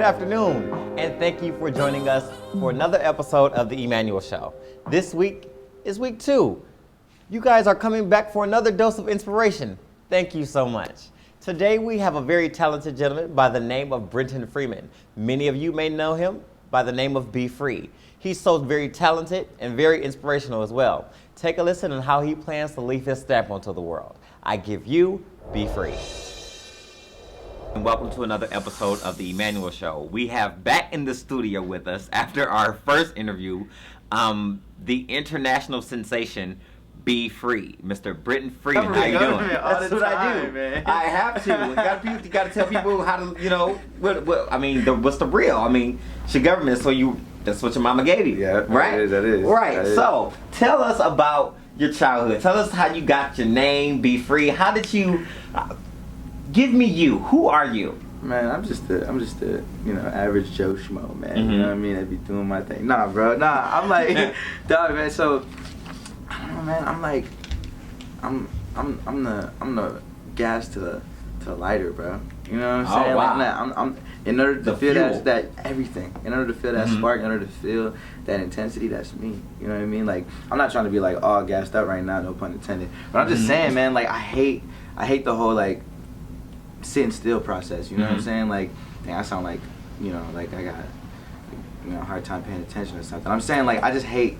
afternoon, and thank you for joining us for another episode of The Emmanuel Show. This week is week 2. You guys are coming back for another dose of inspiration. Thank you so much. Today we have a very talented gentleman by the name of Brenton Freeman. Many of you may know him by the name of BFree. He's so very talented and very inspirational as well. Take a listen on how he plans to leave his stamp onto the world. I give you BFree. And welcome to another episode of The Emmanuel Show. We have back in the studio with us after our first interview, the international sensation, BFree, Mr. Brenton Freeman. How you doing? That's what I do, man. I have to. You got to tell people how to, what's the real? I mean, it's your government, so that's what your mama gave you. Yeah, right? That is. Right. That is. So tell us about your childhood. Tell us how you got your name, BFree. How did you? Give me you. Who are you? Man, I'm just a average Joe Schmo, man. Mm-hmm. You know what I mean? I be doing my thing. Nah, bro. Nah, I'm like, dog, man. So, I don't know, man. I'm the gas to the lighter, bro. You know what I'm saying? Oh, wow. Like, I'm in order to feel fuel. that everything. In order to feel that spark, in order to feel that intensity, that's me. You know what I mean? Like, I'm not trying to be like all gassed up right now, no pun intended. But I'm just saying, man. Like, I hate the whole like sitting still process, you know what I'm saying? Like, dang, I sound like, like I got, a hard time paying attention or something. I'm saying, like, I just hate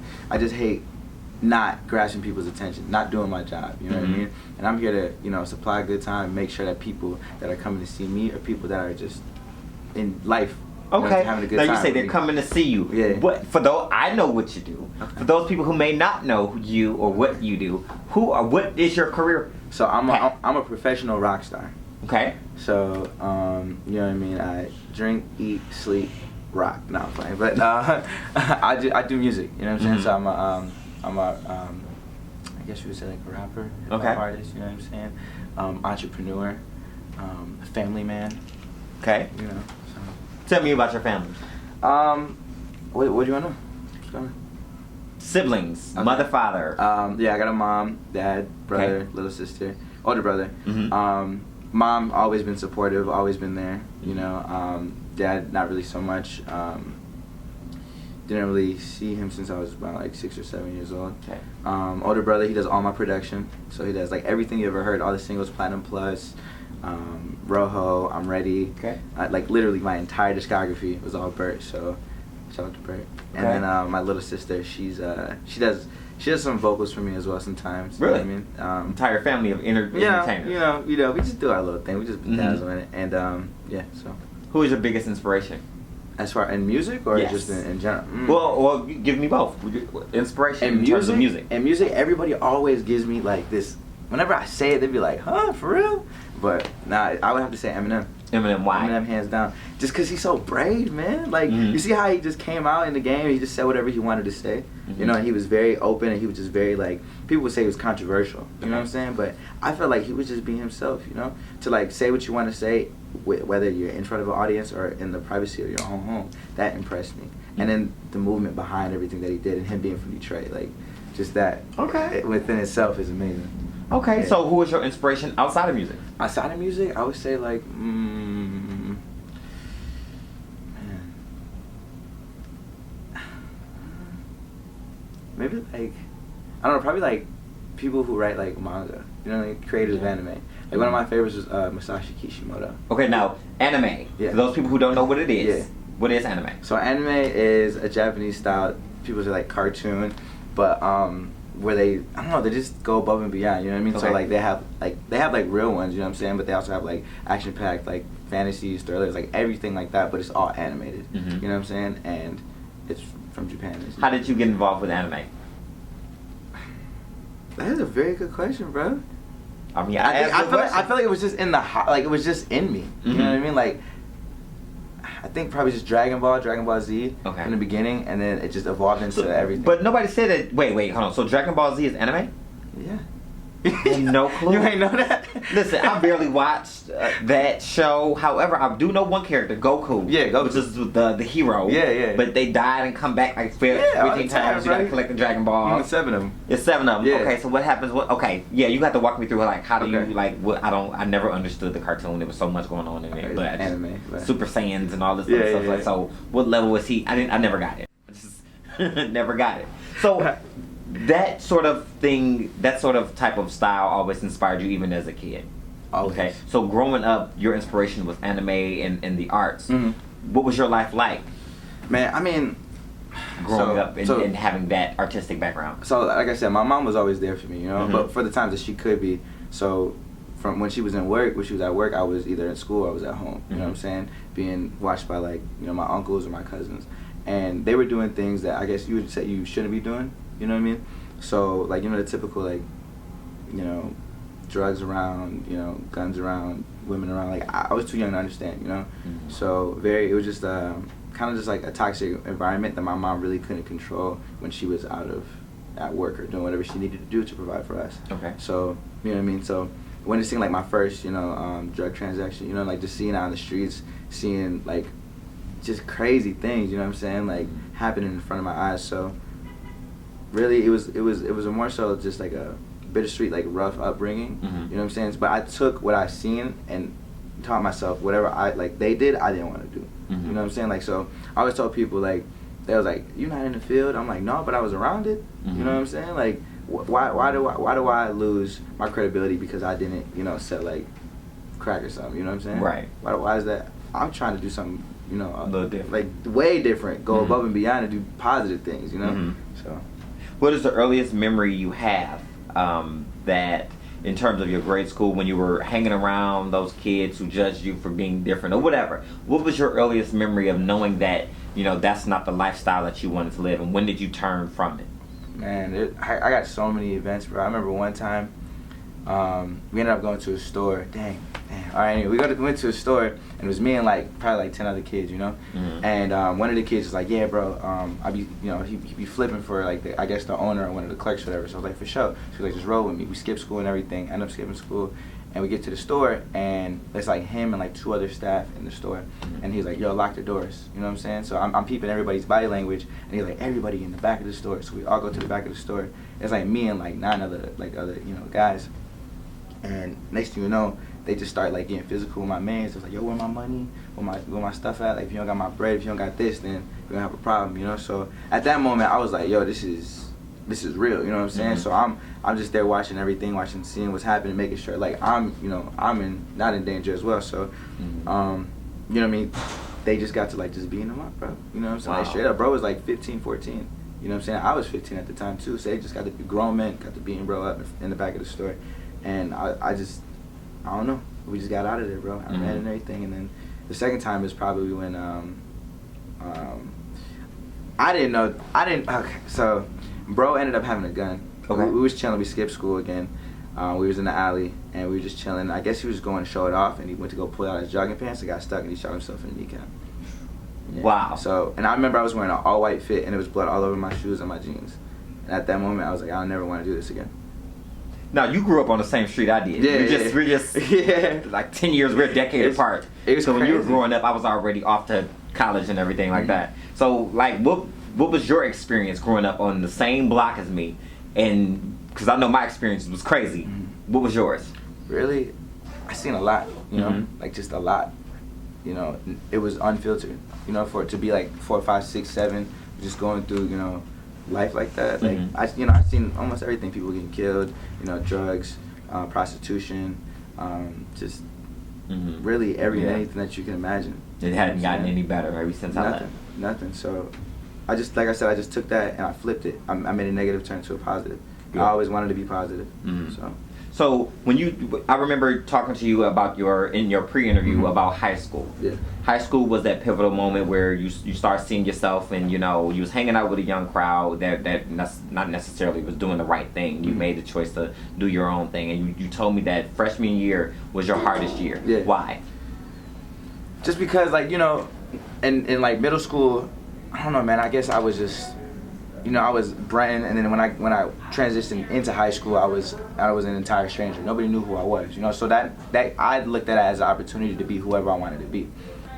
not grasping people's attention, not doing my job, you know what I mean? And I'm here to, supply a good time, make sure that people that are coming to see me are people that are just in life, okay. having a good now time. You say they're coming to see you. Yeah. But for those, I know what you do. Okay. For those people who may not know you or what you do, what is your career? So I'm a professional rock star. Okay. So, you know what I mean? I drink, eat, sleep, rock. No, I'm playing. But I do music. You know what I'm saying? So I'm a I guess you would say like a rapper, hip-hop artist. You know what I'm saying? Entrepreneur, a family man. Okay. You know. So. Tell me about your family. What do you want to know? Siblings, okay. Mother, father. Yeah, I got a mom, dad, brother, little sister, older brother. Mom always been supportive, always been there, you know. Dad not really so much. Didn't really see him since I was about like 6 or 7 years old. Okay. Older brother, he does all my production, so he does like everything you ever heard, all the singles, Platinum Plus, Rojo, I'm Ready. Okay. Like literally my entire discography was all Bert, so shout out to Bert. Okay. And then my little sister, she does some vocals for me as well sometimes. Really? You know what I mean? Entire family of entertainers. You know, we just do our little thing. We just dazzle in it, and so. Who is your biggest inspiration? As far in music or just in general? Well, give me both. Inspiration in terms of music. In music, everybody always gives me like this. Whenever I say it, they be like, "Huh, for real?" But nah, I would have to say Eminem. Eminem, why? Eminem, hands down. Just because he's so brave, man. Like, you see how he just came out in the game and he just said whatever he wanted to say? You know, and he was very open and he was just very, like, people would say he was controversial. You know what I'm saying? But I felt like he was just being himself, you know? To, like, say what you want to say, whether you're in front of an audience or in the privacy of your own home. That impressed me. And then the movement behind everything that he did and him being from Detroit, like, just that within itself is amazing. Okay, yeah. So who is your inspiration outside of music? Outside of music, I would say like, maybe like, I don't know, probably like people who write like manga, you know, like creators of anime. Like one of my favorites was Masashi Kishimoto. Okay, now anime. Yeah. For those people who don't know what it is, yeah. What is anime? So anime is a Japanese style. People say like cartoon, but where they, I don't know, they just go above and beyond, you know what I mean? Okay. So like they have like real ones, you know what I'm saying, but they also have like action packed like fantasies, thrillers, like everything like that, but it's all animated. You know what I'm saying? And it's from Japan. How did you get involved with anime? That is a very good question, bro. I mean, I feel like it was just in it was just in me. You know what I mean? Like, I think probably just Dragon Ball Z in the beginning, and then it just evolved into everything. But nobody said it. Wait, hold on. So Dragon Ball Z is anime? Yeah. No clue. You ain't know that? Listen, I barely watched that show. However, I do know one character, Goku. Yeah, Goku. Which is the hero. Yeah. But they died and come back like 15 all the time, times. You gotta right? collect the Dragon Ball. Even 7 of them. It's 7 of them. Yeah. Okay, so what happens? Okay, yeah, you have to walk me through like how do Okay. you like what I never understood the cartoon. There was so much going on in it, but Anime. But. Super Saiyans and all this other stuff. Like, so what level was he? I never got it. I just never got it. So that sort of thing, that sort of type of style always inspired you even as a kid. Always. Okay. So growing up, your inspiration was anime and the arts. Mm-hmm. What was your life like? Man, I mean, growing up and having that artistic background. So like I said, my mom was always there for me, you know, Mm-hmm. but for the times that she could be. So from when she was at work, I was either in school or I was at home. You know what I'm saying? Being watched by like, you know, my uncles or my cousins. And they were doing things that I guess you would say you shouldn't be doing. You know what I mean? So like, you know, the typical like, you know, drugs around, you know, guns around, women around. Like I was too young to understand, you know. Mm-hmm. So it was just kind of just like a toxic environment that my mom really couldn't control when she was at work or doing whatever she needed to do to provide for us. Okay. So you know what I mean. So when it seemed like my first, you know, drug transaction, you know, like just seeing out on the streets, seeing like just crazy things, you know what I'm saying, like happening in front of my eyes. So really, it was a more so just like a bittersweet, like rough upbringing. Mm-hmm. You know what I'm saying? But I took what I seen and taught myself whatever they did, I didn't want to do. Mm-hmm. You know what I'm saying? Like, so I always told people like, they was like, "You not in the field?" I'm like, "No, but I was around it." Mm-hmm. You know what I'm saying? Like, why do I lose my credibility because I didn't, you know, sell like crack or something? You know what I'm saying? Right. Why is that? I'm trying to do something, you know, A little different. like way different, go Mm-hmm. above and beyond and do positive things. You know? Mm-hmm. So. What is the earliest memory you have that, in terms of your grade school, when you were hanging around those kids who judged you for being different or whatever? What was your earliest memory of knowing that, you know, that's not the lifestyle that you wanted to live, and when did you turn from it? Man, I got so many events, bro. I remember one time, we ended up going to a store. Dang. All right, anyway, we went to a store, and it was me and like probably like 10 other kids, you know. Mm-hmm. And one of the kids was like, "Yeah, bro, I be, you know, he be flipping for like I guess the owner or one of the clerks or whatever." So I was like, "For sure." She was like, "Just roll with me." We skipped school and everything. End up skipping school, and we get to the store, and it's like him and like 2 other staff in the store, and he's like, "Yo, lock the doors." You know what I'm saying? So I'm peeping everybody's body language, and he's like, "Everybody in the back of the store." So we all go to the back of the store. It's like me and like 9 other you know guys, and next thing you know, they just start like getting physical with my mans. It's like, "Yo, where my money? Where my stuff at? Like, if you don't got my bread, if you don't got this, then we're gonna have a problem," you know. So at that moment, I was like, "Yo, this is real," you know what I'm saying? Mm-hmm. So I'm just there watching everything, seeing what's happening, making sure like I'm not in danger as well. So, Mm-hmm. you know what I mean? They just got to like just beating them up, bro. You know what I'm saying? Wow. Like, straight up, bro was like 15, 14. You know what I'm saying? I was 15 at the time too. So they just got to be grown men, got to beating bro up in the back of the store, and I don't know. We just got out of there, bro. I ran and everything, and then the second time is probably when okay, so bro ended up having a gun. Okay. We was chilling, we skipped school again. We was in the alley and we were just chilling. I guess he was going to show it off, and he went to go pull out his jogging pants and got stuck, and he shot himself in the kneecap. Yeah. Wow. So, and I remember I was wearing an all white fit and there was blood all over my shoes and my jeans. And at that moment I was like, I'll never want to do this again. Now, you grew up on the same street I did. Yeah, We're just yeah. like 10 years, we're a decade apart. It was so when you were crazy. growing up, I was already off to college and everything like that. So, like, what was your experience growing up on the same block as me? And, because I know my experience was crazy. What was yours? Really, I seen a lot, you know, Mhm. like just a lot. You know, it was unfiltered. You know, for it to be like 4, 5, 6, 7, just going through, you know, life like that. Like Mhm. I've seen almost everything. People getting killed. You know, drugs, prostitution, just really anything that you can imagine. It hadn't gotten any better ever since I left. Nothing. So, I just, like I said, I just took that and I flipped it. I made a negative turn to a positive. Good. I always wanted to be positive. Mhm. So. So I remember talking to you about in your pre-interview about high school. Yeah. High school was that pivotal moment where you start seeing yourself, and you know you was hanging out with a young crowd that not necessarily was doing the right thing. You made the choice to do your own thing, and you told me that freshman year was your hardest year. Yeah. Why? Just because, like, you know, in like middle school, I don't know, man. I guess I was just you know, I was Brenton, and then when I transitioned into high school, I was an entire stranger. Nobody knew who I was, you know. So that I looked at it as an opportunity to be whoever I wanted to be.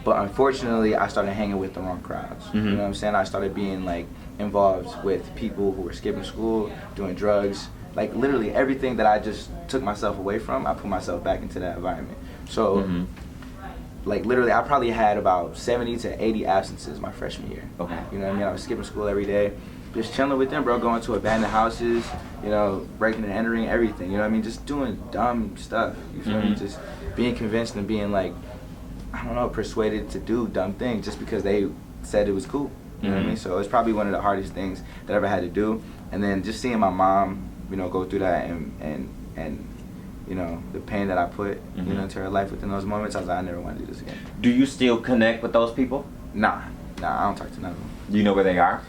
But unfortunately, I started hanging with the wrong crowds. You know what I'm saying? I started being like involved with people who were skipping school, doing drugs, like literally everything that I just took myself away from. I put myself back into that environment. So. Like literally, I probably had about 70 to 80 absences my freshman year. Okay. You know what I mean? I was skipping school every day, just chilling with them, bro. Going to abandoned houses, you know, breaking and entering, everything. You know what I mean? Just doing dumb stuff. You feel me? Just being convinced and being like, I don't know, persuaded to do dumb things just because they said it was cool. You know what I mean? So it's probably one of the hardest things that I ever had to do. And then just seeing my mom, you know, go through that and you know, the pain that I put, you know, into her life within those moments, I was like, I never want to do this again. Do you still connect with those people? Nah, I don't talk to none of them. Do you know where they are?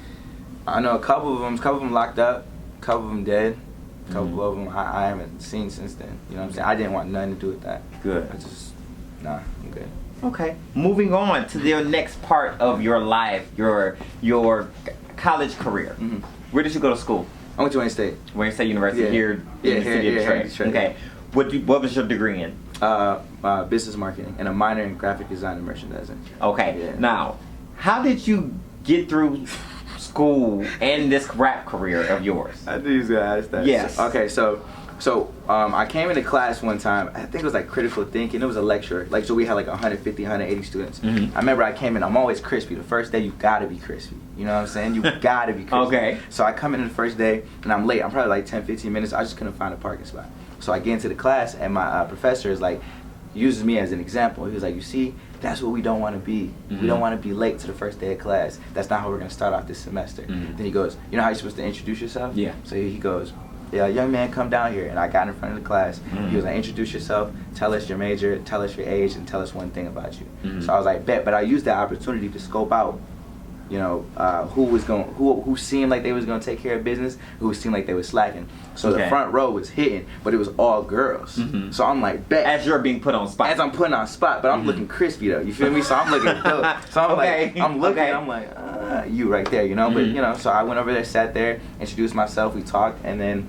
I know a couple of them locked up, a couple of them dead, a couple of them I haven't seen since then. You know what I'm saying? I didn't want nothing to do with that. Good. I'm good. Okay. Moving on to the next part of your life, your college career. Where did you go to school? I went to Wayne State. Wayne State University here in the city of Detroit. Okay. What was your degree in? Business marketing and a minor in graphic design and merchandising. Okay. Yeah. Now, how did you get through school and this rap career of yours? I knew you was gonna ask that. Yes. So I came into class one time. I think it was like critical thinking. It was a lecture. Like, so we had like 150, 180 students. I remember I came in. I'm always crispy. The first day you gotta be crispy. You know what I'm saying? You gotta be crispy. Okay. So I come in the first day and I'm late. I'm probably like 10, 15 minutes. I just couldn't find a parking spot. So I get into the class and my professor is like, uses me as an example. He was like, you see, that's what we don't want to be. We don't want to be late to the first day of class. That's not how we're going to start off this semester. Then he goes, you know how you're supposed to introduce yourself? Yeah. So he goes, yeah, young man, come down here. And I got in front of the class. He was like, introduce yourself, tell us your major, tell us your age, and tell us one thing about you. So I was like, bet. But I used that opportunity to scope out, you know, who seemed like they was gonna take care of business, who seemed like they was slacking. So the front row was hitting, but it was all girls. So I'm like, bet. As you're being put on spot. As I'm putting on spot, but I'm looking crispy though. You feel me? So I'm looking dope. So I'm like, I'm looking. I'm like, you right there, you know. But you know, so I went over there, sat there, introduced myself, we talked, and then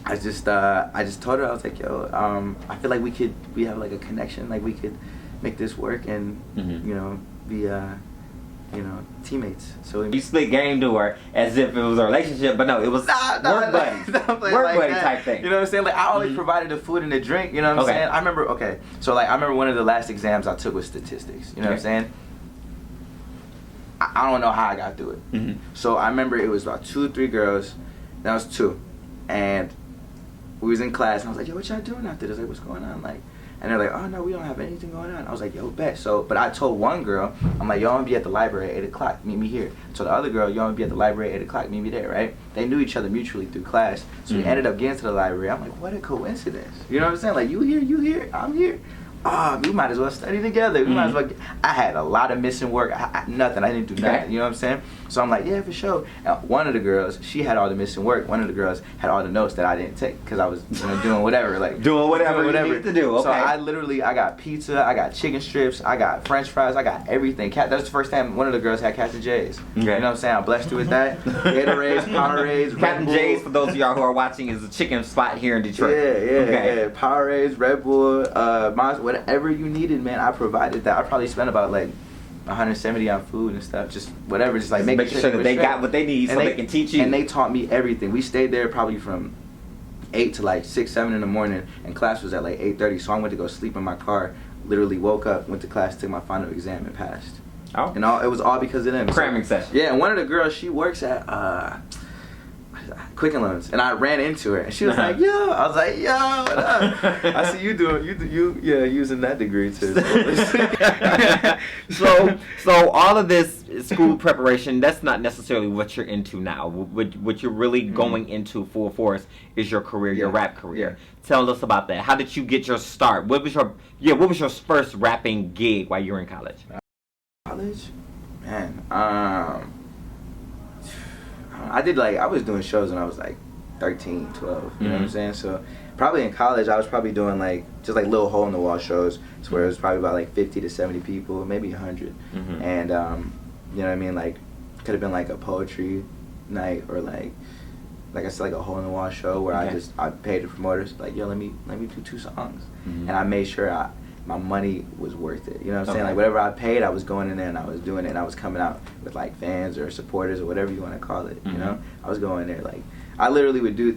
I just told her, I was like, yo, I feel like we have like a connection, like we could make this work and you know be you know, teammates. So you split game to her as if it was a relationship, but no, it was work buddy, work buddy type thing. You know what I'm saying? Like I always provided the food and the drink. You know what I'm saying? I remember. So like I remember one of the last exams I took was statistics. You know what I'm saying? I don't know how I got through it. So I remember it was about 2 or 3 girls. That was 2, and we was in class and I was like, yo, what y'all doing after this? Like, what's going on? Like. And they're like, oh no, we don't have anything going on. I was like, yo, bet. So, but I told one girl, I'm like, yo, I'm gonna be at the library at 8 o'clock, meet me here. So the other girl, yo, I'm gonna be at the library at 8 o'clock, meet me there, right? They knew each other mutually through class. So we ended up getting to the library. I'm like, what a coincidence. You know what I'm saying? Like, you here, I'm here. Oh, we might as well study together. We might as well. I had a lot of missing work. Nothing. I didn't do nothing. You know what I'm saying? So I'm like, yeah, for sure. And one of the girls, she had all the missing work. One of the girls had all the notes that I didn't take because I was doing whatever, like doing whatever you need to do. Okay. So I got pizza, I got chicken strips, I got French fries, I got everything. That was the first time one of the girls had Captain J's. Okay. You know what I'm saying? I blessed her with that. Gatorades, Powerades, Captain J's, for those of y'all who are watching, is a chicken spot here in Detroit. Yeah. Powerades, Red Bull, whatever you needed, man, I provided that. I probably spent about like 170 on food and stuff, just whatever, just like making sure that they got what they need, so they can teach you. And they taught me everything. We stayed there probably from 8 to like 6, 7 in the morning, and class was at like 8:30. So I went to go sleep in my car. Literally woke up, went to class, took my final exam, and passed. Oh. And it was all because of them. Cramming session. Yeah, and one of the girls, she works at Quicken Loans, and I ran into her, and she was like, "Yo," I was like, "Yo, what up?" I see you using that degree too. So all of this school preparation, that's not necessarily what you're into now. What you're really going into full force is your career, your rap career. Tell us about that. How did you get your start? What was your first rapping gig while you were in college? Man, I was doing shows when I was like 13, 12, you know what I'm saying? So probably in college I was probably doing like just like little hole in the wall shows, so where it was probably about like 50 to 70 people, maybe 100. And you know what I mean, like could have been like a poetry night or like I said, like a hole in the wall show where I paid the promoters like, yo, let me do 2 songs, and I made sure my money was worth it. You know what I'm saying? Like whatever I paid, I was going in there and I was doing it, and I was coming out with like fans or supporters or whatever you want to call it. You know, I was going there like I literally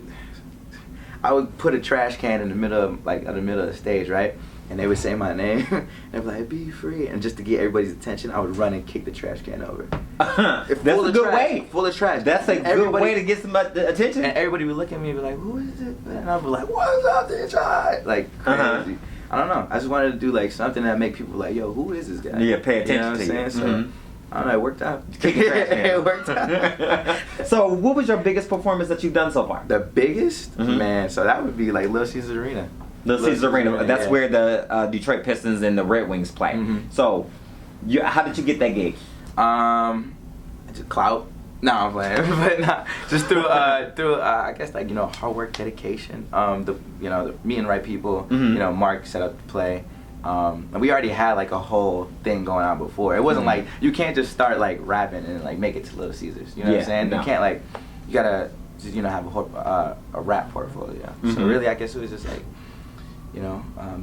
I would put a trash can in the middle of the stage, right? And they would say my name, and they'd be like, BFree. And just to get everybody's attention, I would run and kick the trash can over. That's a good way. Full of trash. That's a good way to get some attention. And everybody would look at me and be like, who is it? And I'd be like, what's up, there, try? Like, crazy. I don't know. I just wanted to do like something that make people like, yo, who is this guy? Yeah, pay attention you know what I'm saying? So, I don't know, it worked out. It worked out. So, what was your biggest performance that you've done so far? The biggest? Man, so that would be like Little Caesars Arena. Little Caesars Arena. That's where the Detroit Pistons and the Red Wings play. So, how did you get that gig? Just clout. No, I'm playing, but nah, just through I guess like hard work, dedication. Meeting right people. Mark set up the play. And we already had like a whole thing going on before. It wasn't like you can't just start like rapping and like make it to Little Caesars. You know what I'm saying? No. You can't like you gotta just have a rap portfolio. So really, I guess it was just like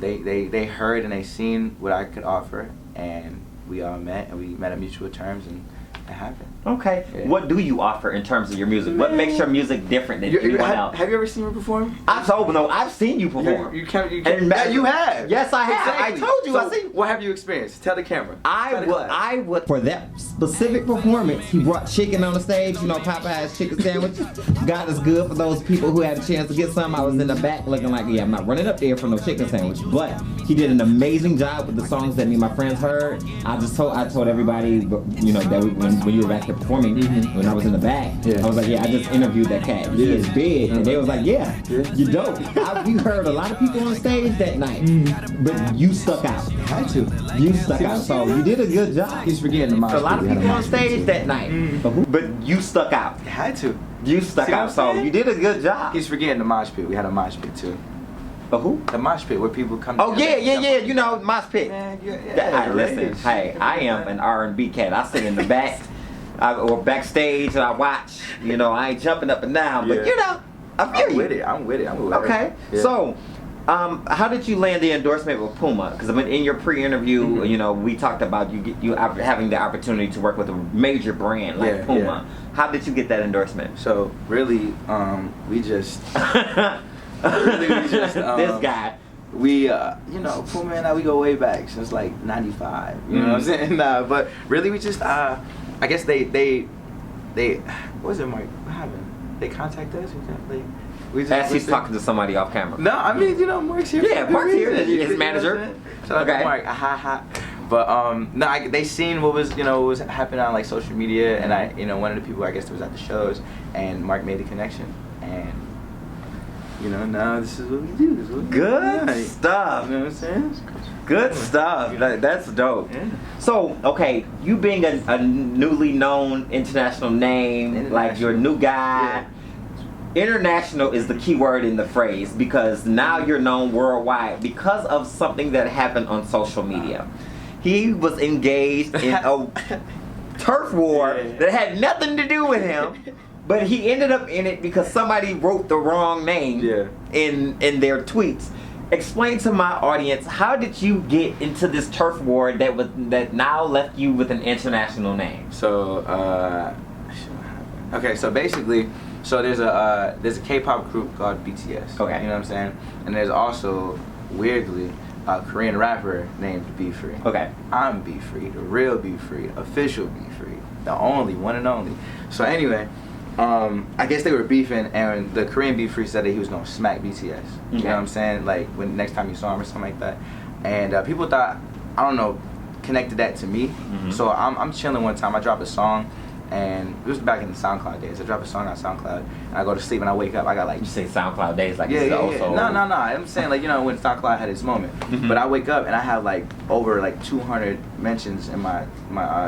they heard and they seen what I could offer, and we all met and we met at mutual terms, and it happened. Okay. Yeah. What do you offer in terms of your music? What makes your music different than anyone else? Have you ever seen me perform? I've seen you perform. You have. Yes, I have. Exactly. I told you. So I see. What have you experienced? Tell the camera. I would. For that specific performance, he brought chicken on the stage. Popeye's chicken sandwich. God is good for those people who had a chance to get some. I was in the back looking like, yeah, I'm not running up there for no chicken sandwich. But he did an amazing job with the songs that me and my friends heard. I told everybody, that when you were back there performing, when I was in the back, I was like, yeah, I just interviewed that cat. He is big. And they was like, yeah, you're dope. We heard a lot of people on stage that night, but you stuck out. Had to. You stuck out, so you did a good job. He's forgetting the mosh pit. A lot of people on stage that night, but you stuck out. Had to. You stuck out, so you did a good job. He's forgetting the mosh pit. We had a mosh pit too. But who? The mosh pit where people come. Oh yeah. Mosh pit. Man, Listen, hey, I am an R&B cat. I sit in the back. Or backstage and I watch, I ain't jumping up and down, but I feel you. I'm with it. Okay, yeah. So, how did you land the endorsement with Puma? Because in your pre-interview, we talked about you having the opportunity to work with a major brand like Puma. Yeah. How did you get that endorsement? So really, we just this guy. We, Puma and I, we go way back since like '95. You know what I'm saying? But really, we just, I guess they, what was it, Mike? What happened? They contacted us. We just. As he's talking to somebody off camera. No, I mean, Mark's here. Yeah, Mark's here. His manager. Shout out to Mark. But they seen what was happening on like social media, and I, one of the people I guess that was at the shows, and Mark made the connection, and. Now this is what we do. This is what we Good stuff. You know what I'm saying? Good stuff. That's dope. Yeah. So, okay, you being a newly known international name, like you're a new guy. Yeah. International is the key word in the phrase because now you're known worldwide because of something that happened on social media. He was engaged in a turf war that had nothing to do with him. But he ended up in it because somebody wrote the wrong name in their tweets. Explain to my audience, how did you get into this turf war that now left you with an international name? So, so basically, there's a K-pop group called BTS. Okay. You know what I'm saying? And there's also, weirdly, a Korean rapper named BFree. Okay. I'm BFree, the real BFree, official BFree, the only, one and only. So anyway. I guess they were beefing, and the Korean BFree said that he was gonna smack BTS. Okay. You know what I'm saying? Like when next time you saw him or something like that. And people thought, I don't know, connected that to me. So I'm chilling one time. I dropped a song, and it was back in the SoundCloud days. I dropped a song on SoundCloud, and I go to sleep, and I wake up. I got like you say SoundCloud days like yeah. No. I'm saying like when SoundCloud had its moment. But I wake up and I have like over like 200 mentions in my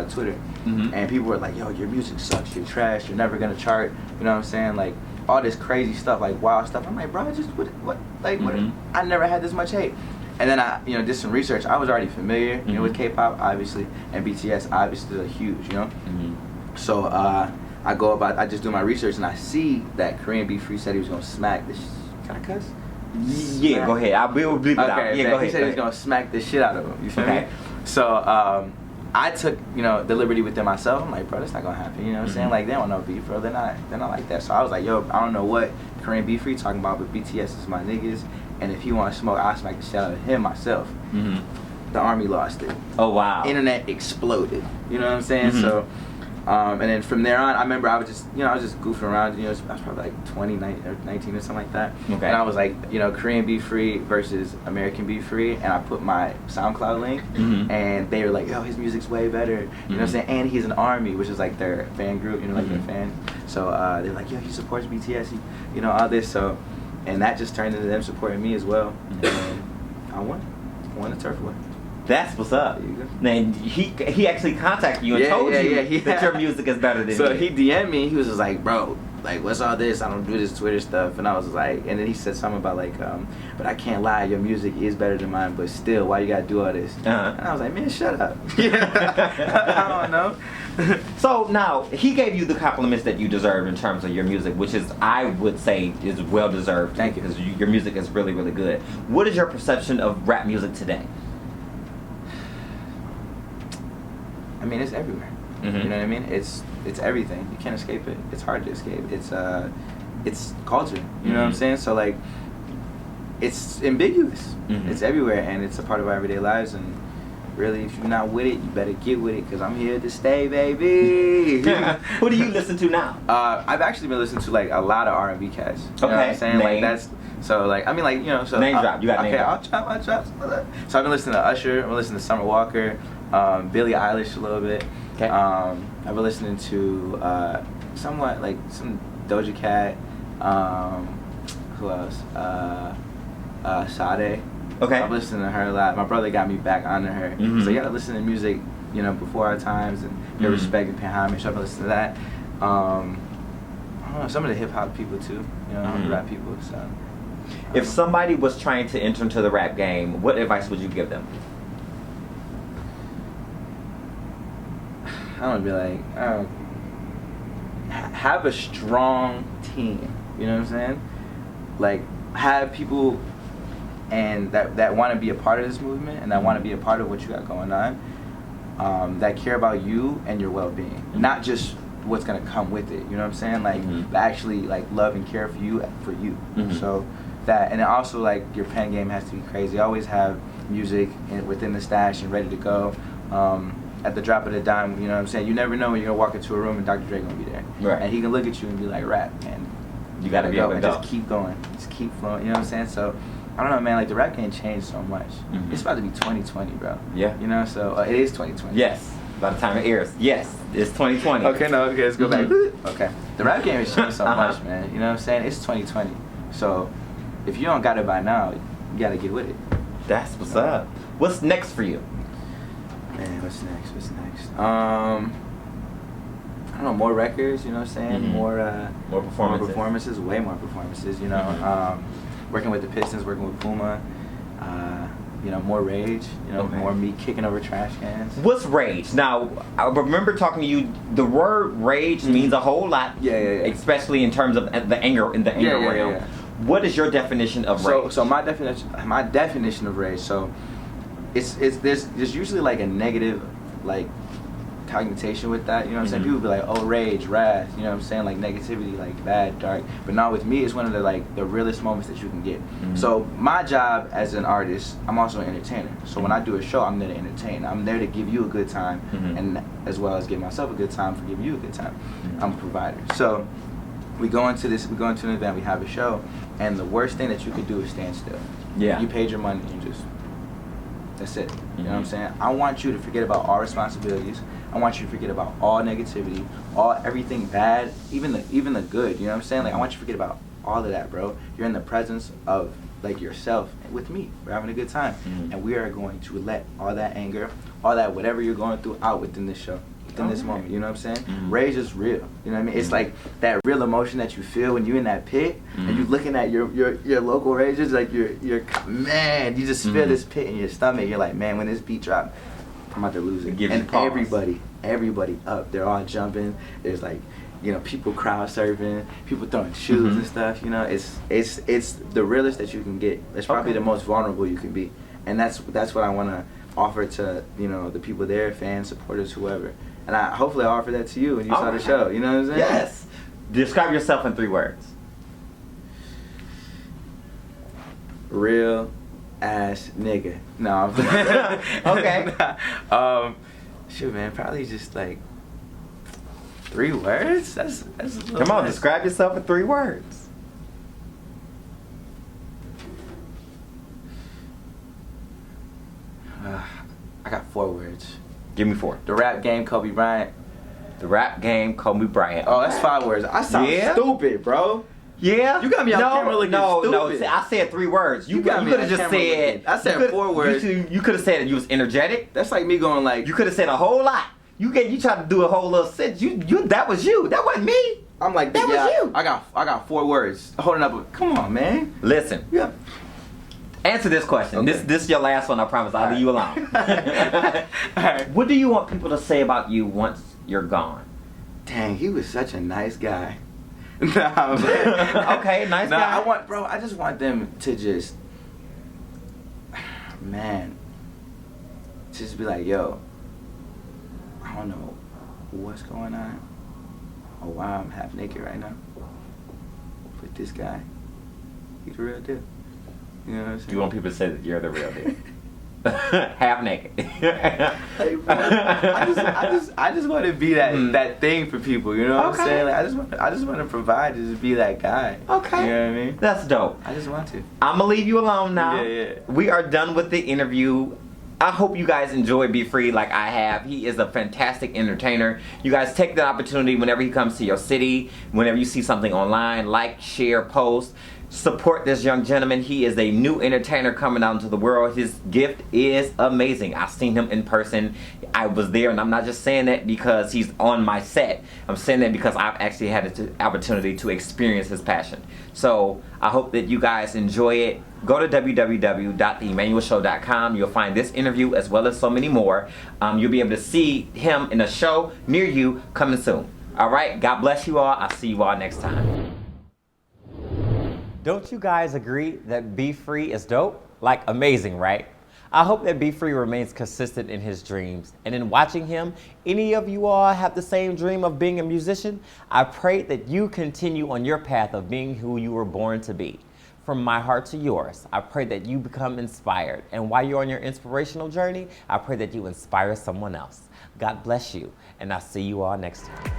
Twitter. And people were like, yo, your music sucks, you're trash, you're never gonna chart, you know what I'm saying? Like all this crazy stuff, like wild stuff. I'm like, bro, just what I never had this much hate. And then I did some research. I was already familiar, with K-pop obviously, and BTS obviously are huge, So I just do my research and I see that Korean BFree said he was gonna smack this. Can I cuss? Yeah, go ahead. We'll bleep it out. Okay, Yeah, go ahead. he said he was gonna smack the shit out of him. You feel Okay. me? So I took, the liberty within myself. I'm like, bro, that's not gonna happen. You know what I'm saying? Like, they don't know beef, bro. They're not like that. So I was like, yo, I don't know what Korean BFree talking about, but BTS is my niggas. And if he want to smoke, I'll smack the shit out of him myself. The army lost it. Oh, wow. Internet exploded. You know what I'm saying? Mhm. So, and then from there on, I remember I was just goofing around. I was probably like 20, 19 or something like that. Okay. And I was like, Korean BFree versus American BFree, and I put my SoundCloud link, and they were like, yo, his music's way better. You know what I'm saying? And he's an army, which is like their fan group, like their fans. So they're like, yo, he supports BTS, all this. So, and that just turned into them supporting me as well. And I won the turf war. That's what's up. There you go. And he actually contacted you and told you that your music is better than So his. he DM'd me. He was just like, bro, like, what's all this? I don't do this Twitter stuff. And I was like, and then he said something about like, but I can't lie, your music is better than mine, but still, why you gotta do all this? Uh-huh. And I was like, man, shut up. I don't know. So now he gave you the compliments that you deserve in terms of your music, which is, I would say, is well deserved. Thank you. Because your music is really, really good. What is your perception of rap music today? I mean, it's everywhere. Mhm. You know what I mean? It's everything. You can't escape it. It's hard to escape. It's culture. You know what I'm saying? So like, it's ambiguous. It's everywhere, and it's a part of our everyday lives. And really, if you're not with it, you better get with it, because I'm here to stay, baby. Who do you listen to now? I've actually been listening to like a lot of R&B cats. You know what Okay. I'm saying? Name. Like that's so like I mean like so Name drop. You got name okay, drop. I'll drop some of that. So I've been listening to Usher. I've been listening to Summer Walker, Billie Eilish a little bit. Okay. I've been listening to somewhat like some Doja Cat. Who else? Sade. Okay. I've listened to her a lot. My brother got me back onto her. Mhm. So you gotta listen to music, before our times, and pay respect and pay homage. So I've been listening to that. I don't know, some of the hip hop people too. The rap people. So. If somebody was trying to enter into the rap game, what advice would you give them? I would be like, have a strong team. You know what I'm saying? Like, have people and that want to be a part of this movement and that want to be a part of what you got going on, that care about you and your well-being, not just what's gonna come with it. You know what I'm saying? Like, but actually like love and care for you. So that, and then also like your pen game has to be crazy. Always have music within the stash and ready to go. At the drop of the dime, you know what I'm saying? You never know when you're gonna walk into a room and Dr. Dre gonna be there. Right. And he can look at you and be like, rap, man. You gotta be able to and go. just keep going. Just keep flowing. You know what I'm saying? So, I don't know, man. Like, the rap game changed so much. It's about to be 2020, bro. Yeah. So it is 2020. Yes. By the time it airs. Yes. It's 2020. Okay, let's go back. Okay. The rap game has changed so much, man. You know what I'm saying? It's 2020. So, if you don't got it by now, you gotta get with it. That's what's up. What's next for you? Man, what's next? I don't know, more records, you know what I'm saying? More performances, way more performances, working with the Pistons, working with Puma, more rage, more me kicking over trash cans. What's rage? Now, I remember talking to you, the word rage means a whole lot. Yeah. Especially in terms of the anger, in the anger realm. Yeah. What is your definition of rage? So my definition of rage, so there's usually like a negative like connotation with that, you know what I'm saying? People be like, oh, rage, wrath, you know what I'm saying? Like negativity, like bad, dark. But not with me, it's one of the realest moments that you can get. So my job as an artist, I'm also an entertainer. So when I do a show, I'm there to entertain. I'm there to give you a good time, and as well as give myself a good time for giving you a good time. I'm a provider. So we go into an event, we have a show, and the worst thing that you could do is stand still. Yeah. You paid your money and that's it. You know what I'm saying? I want you to forget about all responsibilities. I want you to forget about all negativity, everything bad, even the good. You know what I'm saying? Like, I want you to forget about all of that, bro. You're in the presence of like yourself with me. We're having a good time, and we are going to let all that anger, all that whatever you're going through out within this show, within this moment. You know what I'm saying? Rage is real. You know what I mean? It's like that real emotion that you feel when you're in that pit and you're looking at your local ragers, like you're man, you just feel this pit in your stomach. You're like, man, when this beat drop, I'm about to lose it. And everybody up, they're all jumping. There's like you know, people crowd surfing, people throwing shoes and stuff. You know, it's the realest that you can get. It's probably the most vulnerable you can be, and that's what I want to offer to, you know, the people there, fans, supporters, whoever. And hopefully I offer that to you when you saw the show. You know what I'm saying? Yes. Describe yourself in 3 words. Real ass nigga. No, I'm Okay. Shoot, man, probably just like 3 words. That's a little Come on, less. describe yourself in 3 words. I got 4 words. Give me 4. The rap game, Kobe Bryant. The rap game, Kobe Bryant. Oh, that's 5 words. I sound stupid, bro. Yeah? You got me on camera looking no, stupid. See, I said 3 words. You got me could on have just camera said. looking. I said 4 words. You could have said you was energetic. That's like me going like. You could have said a whole lot. You tried to do a whole little sentence. You that was you. That wasn't me. I'm like, that was you. I got 4 words. Holding up. Come on, man. Listen. Yeah. Answer this question. Okay. This is your last one. I promise. I'll leave you alone. Alright. What do you want people to say about you once you're gone? Dang, he was such a nice guy. Nah, man. Okay, nice guy. I just want them to just, man, just be like, yo, I don't know what's going on or why I'm half naked right now, but this guy, he's the real deal. You know what I'm saying? You want people to say that you're the real deal. Half naked. Hey, bro, I just want to be that thing for people. You know what I'm saying? Like, I just want to provide, just be that guy. Okay. You know what I mean? That's dope. I just want to. I'm gonna leave you alone now. Yeah. We are done with the interview. I hope you guys enjoy BFree like I have. He is a fantastic entertainer. You guys take the opportunity whenever he comes to your city, whenever you see something online, like, share, post. Support this young gentleman. He is a new entertainer coming out into the world. His gift is amazing. I've seen him in person. I was there, and I'm not just saying that because he's on my set. I'm saying that because I've actually had the opportunity to experience his passion. So I hope that you guys enjoy it. Go to www.theemmanuelshow.com. You'll find this interview as well as so many more. You'll be able to see him in a show near you coming soon. All right. God bless you all. I'll see you all next time. Don't you guys agree that BFree is dope? Like, amazing, right? I hope that BFree remains consistent in his dreams. And in watching him, any of you all have the same dream of being a musician? I pray that you continue on your path of being who you were born to be. From my heart to yours, I pray that you become inspired. And while you're on your inspirational journey, I pray that you inspire someone else. God bless you, and I'll see you all next time.